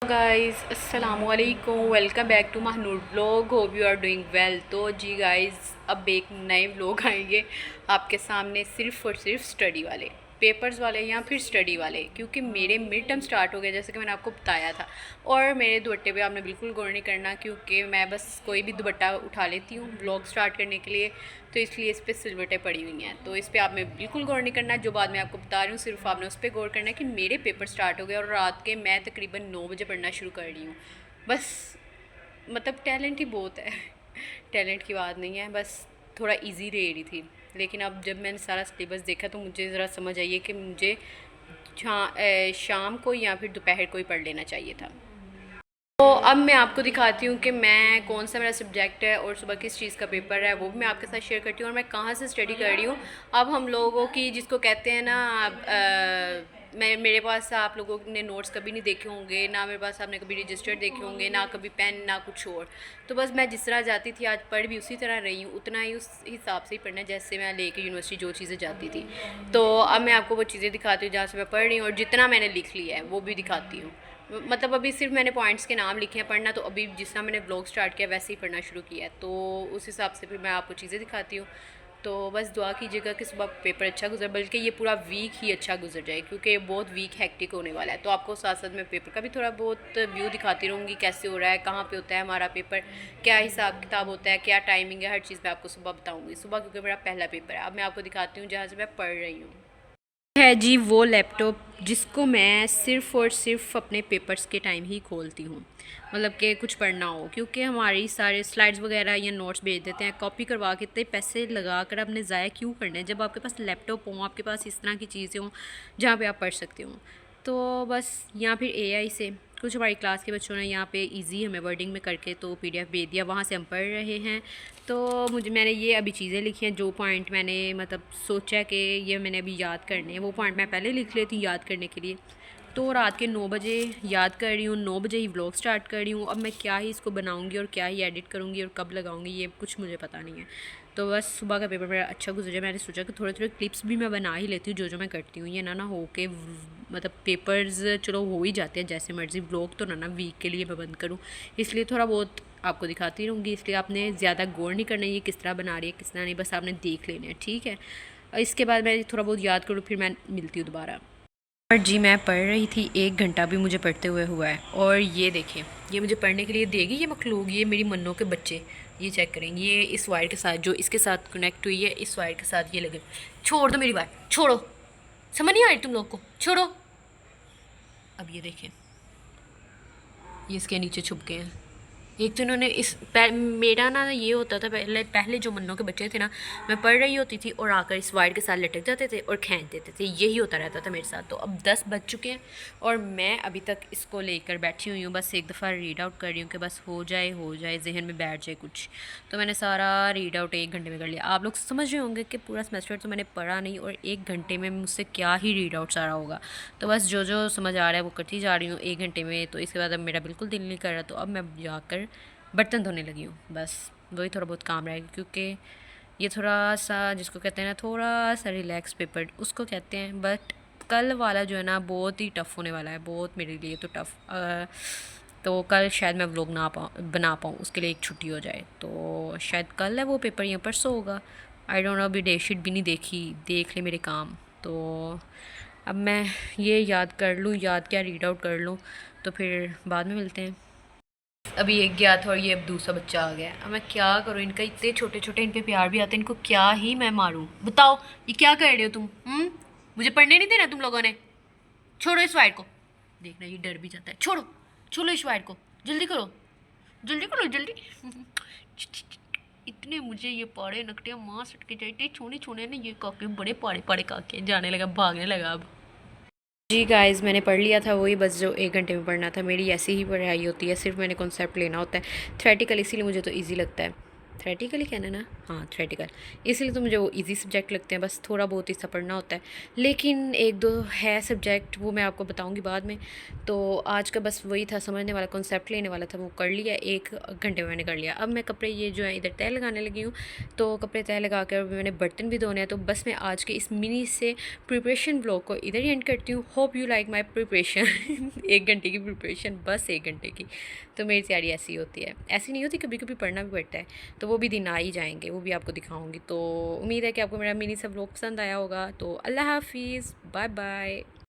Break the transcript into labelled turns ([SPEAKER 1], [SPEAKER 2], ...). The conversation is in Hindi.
[SPEAKER 1] गाइस अस्सलाम वालेकुम, welcome back to Mahanoor vlog. Hope you are doing well. तो जी गाइस, अब एक नए व्लॉग आएंगे आपके सामने, सिर्फ़ और सिर्फ स्टडी वाले, पेपर्स वाले या फिर स्टडी वाले, क्योंकि मेरे मिड टर्म स्टार्ट हो गए जैसे कि मैंने आपको बताया था। और मेरे दुपट्टे पे आपने बिल्कुल गौर नहीं करना, क्योंकि मैं बस कोई भी दुपट्टा उठा लेती हूँ व्लॉग स्टार्ट करने के लिए, तो इसलिए इस पर सिलवटें पड़ी हुई हैं। तो इस पर आपने बिल्कुल गौर नहीं करना। जो बात मैं आपको बता रही हूँ सिर्फ आपने उस पर गौर करना है कि मेरे पेपर स्टार्ट हो गए और रात के मैं तकरीबन 9 बजे पढ़ना शुरू कर रही हूँ। बस मतलब टैलेंट ही बहुत है। टैलेंट की बात नहीं है, बस थोड़ा इजी रह रही थी। लेकिन अब जब मैंने सारा सिलेबस देखा तो मुझे ज़रा समझ आई है कि मुझे शाम को या फिर दोपहर को ही पढ़ लेना चाहिए था। तो अब मैं आपको दिखाती हूँ कि मैं कौन सा मेरा सब्जेक्ट है और सुबह किस चीज़ का पेपर है, वो भी मैं आपके साथ शेयर करती हूँ और मैं कहाँ से स्टडी कर रही हूँ। अब हम लोगों की जिसको कहते हैं ना, मैं मेरे पास आप लोगों ने नोट्स कभी नहीं देखे होंगे, ना मेरे पास आपने कभी रजिस्टर देखे होंगे, ना कभी पेन, ना कुछ और। तो बस मैं जिस तरह जाती थी आज पढ़ भी उसी तरह रही हूँ, उतना ही उस हिसाब से ही पढ़ना है जैसे मैं लेके यूनिवर्सिटी जो चीज़ें जाती थी। तो अब मैं आपको वो चीज़ें दिखाती हूँ जहाँ से मैं पढ़ रही हूँ, और जितना मैंने लिख लिया है वो भी दिखाती हूँ। मतलब अभी सिर्फ मैंने पॉइंट्स के नाम लिखे हैं पढ़ना, तो अभी जिस तरह मैंने ब्लॉग स्टार्ट किया वैसे ही पढ़ना शुरू किया है, तो उस हिसाब से फिर मैं आपको चीज़ें दिखाती हूँ। तो बस दुआ कीजिएगा कि सुबह पेपर अच्छा गुजर, बल्कि ये पूरा वीक ही अच्छा गुजर जाए, क्योंकि ये बहुत वीक हैक्टिक होने वाला है। तो आपको साथ साथ में पेपर का भी थोड़ा बहुत व्यू दिखाती रहूँगी, कैसे हो रहा है, कहाँ पे होता है हमारा पेपर, क्या हिसाब किताब होता है, क्या टाइमिंग है, हर चीज़ मैं आपको सुबह बताऊँगी। सुबह क्योंकि मेरा पहला पेपर है। अब मैं आपको दिखाती हूँ जहाँ से मैं पढ़ रही हूँ। है जी वो लैपटॉप जिसको मैं सिर्फ़ और सिर्फ अपने पेपर्स के टाइम ही खोलती हूँ, मतलब कि कुछ पढ़ना हो, क्योंकि हमारी सारे स्लाइड्स वगैरह या नोट्स भेज देते हैं कॉपी करवा के, इतने पैसे लगा कर आपने ज़ाया क्यों करना है, जब आपके पास लैपटॉप हो, आपके पास इस तरह की चीज़ें हों जहाँ पे आप पढ़ सकते हो। तो बस यहाँ फिर एआई से कुछ हमारी क्लास के बच्चों ने यहाँ पे इजी हमें वर्डिंग में करके तो पीडीएफ भेज दिया, वहाँ से हम पढ़ रहे हैं। तो मैंने ये अभी चीज़ें लिखी हैं, जो पॉइंट मैंने मतलब सोचा कि ये मैंने अभी याद करने हैं, वो पॉइंट मैं पहले लिख लेती हूँ याद करने के लिए। तो रात के 9 बजे याद कर रही हूँ, 9 बजे ही व्लॉग स्टार्ट कर रही हूँ। अब मैं क्या ही इसको बनाऊँगी और क्या ही एडिट करूँगी और कब लगाऊँगी ये कुछ मुझे पता नहीं है। तो बस सुबह का पेपर मेरा अच्छा गुजरा। मैंने सोचा कि थोड़े थोड़े क्लिप्स भी मैं बना ही लेती हूँ जो मैं करती हूँ, ये ना हो के मतलब पेपर्स चलो हो ही जाते हैं जैसे मर्ज़ी, व्लॉग तो ना वीक के लिए मैं बंद करूँ, इसलिए थोड़ा बहुत आपको दिखाती रहूँगी। इसलिए आपने ज़्यादा गौर नहीं करना ये किस तरह बना रही है किस तरह नहीं, बस आपने देख लेना है, ठीक है। इसके बाद मैं थोड़ा बहुत याद करूँ फिर मैं मिलती हूँ दोबारा। और जी मैं पढ़ रही थी, 1 घंटा भी मुझे पढ़ते हुए हुआ है। और ये देखें, ये मुझे पढ़ने के लिए देगी ये मखलूक, ये मेरी मन्नों के बच्चे, ये चेक करेंगे, ये इस वायर के साथ जो इसके साथ कनेक्ट हुई है, इस वायर के साथ ये लगे। छोड़ दो मेरी वायर, छोड़ो, समझ नहीं आ रही तुम लोग को, छोड़ो। अब ये देखें, ये इसके नीचे छुप गए हैं। एक तो इन्होंने मेरा ना ये होता था पहले पहले जो मन्नों के बच्चे थे ना, मैं पढ़ रही होती थी और आकर इस वायर के साथ लटक जाते थे और खींच देते थे, यही होता रहता था मेरे साथ। तो अब 10 बज चुके हैं और मैं अभी तक इसको लेकर बैठी हुई हूँ, बस एक दफ़ा रीड आउट कर रही हूँ कि बस हो जाए जहन में बैठ जाए कुछ। तो मैंने सारा रीड आउट 1 घंटे में कर लिया। आप लोग समझ रहे होंगे कि पूरा सेमेस्टर तो मैंने पढ़ा नहीं और 1 घंटे में मुझसे क्या ही रीड आउट सारा होगा। तो बस जो जो समझ आ रहा है वो करती जा रही हूँ 1 घंटे में। तो इसके बाद अब मेरा बिल्कुल दिल नहीं कर रहा, तो अब मैं जाकर बर्तन धोने लगी हूँ। बस वही थोड़ा बहुत काम रहेगा, क्योंकि ये थोड़ा सा जिसको कहते हैं ना थोड़ा सा रिलैक्स पेपर उसको कहते हैं। बट कल वाला जो है ना बहुत ही टफ़ होने वाला है, बहुत मेरे लिए तो टफ़। तो कल शायद मैं व्लॉग ना बना पाऊँ, उसके लिए एक छुट्टी हो जाए। तो शायद कल है वो पेपर या परसों होगा, आई डोंट नो। अभी डेटशीट भी नहीं देखी, देख ले मेरे काम। तो अब मैं ये याद कर लूँ, याद क्या रीड आउट कर लूँ, तो फिर बाद में मिलते हैं। अभी एक गया था और ये अब दूसरा बच्चा आ गया। अब मैं क्या करूँ, इनका इतने छोटे छोटे इन पे प्यार भी आते हैं, इनको क्या ही मैं मारूँ। बताओ ये क्या कर रहे हो तुम? मुझे पढ़ने नहीं देना तुम लोगों ने? छोड़ो इस वायर को। देखना ये डर भी जाता है। छोड़ो, छोड़ो इस वायर को, जल्दी करो, जल्दी करो, जल्दी। इतने मुझे ये पाड़े नकटिया माँ सटके जाते छोने छोने ने, ये काके बड़े पाड़े पाड़े काके जाने लगा, भागने लगा अब। जी गाइस, मैंने पढ़ लिया था वही, बस जो 1 घंटे में पढ़ना था। मेरी ऐसी ही पढ़ाई होती है, सिर्फ मैंने कॉन्सेप्ट लेना होता है थ्योरेटिकल, इसीलिए मुझे तो इजी लगता है। थ्रेटिकल ही कहना ना, हाँ थ्रेटिकल, इसलिए तो मुझे वो इजी सब्जेक्ट लगते हैं, बस थोड़ा बहुत ही सा पढ़ना होता है। लेकिन एक दो है सब्जेक्ट, वो मैं आपको बताऊंगी बाद में। तो आज का बस वही था, समझने वाला कॉन्सेप्ट लेने वाला था, वो कर लिया, 1 घंटे में मैंने कर लिया। अब मैं कपड़े ये जो है इधर तय लगाने लगी हूँ, तो कपड़े तय लगा कर मैंने बर्तन भी धोने हैं। तो बस मैं आज के इस मिनी से प्रिपरेशन ब्लॉग को इधर ही एंड करती हूँ। Hope you like my preparation 1 घंटे की प्रिपरेशन, बस 1 घंटे की। तो मेरी तैयारी ऐसी होती है, ऐसी नहीं होती, कभी कभी पढ़ना भी पड़ता है। तो वो भी दिन आ ही जाएंगे, वो भी आपको दिखाऊंगी। तो उम्मीद है कि आपको मेरा मिनी सा व्लॉग पसंद आया होगा। तो अल्लाह हाफिज़, बाय बाय।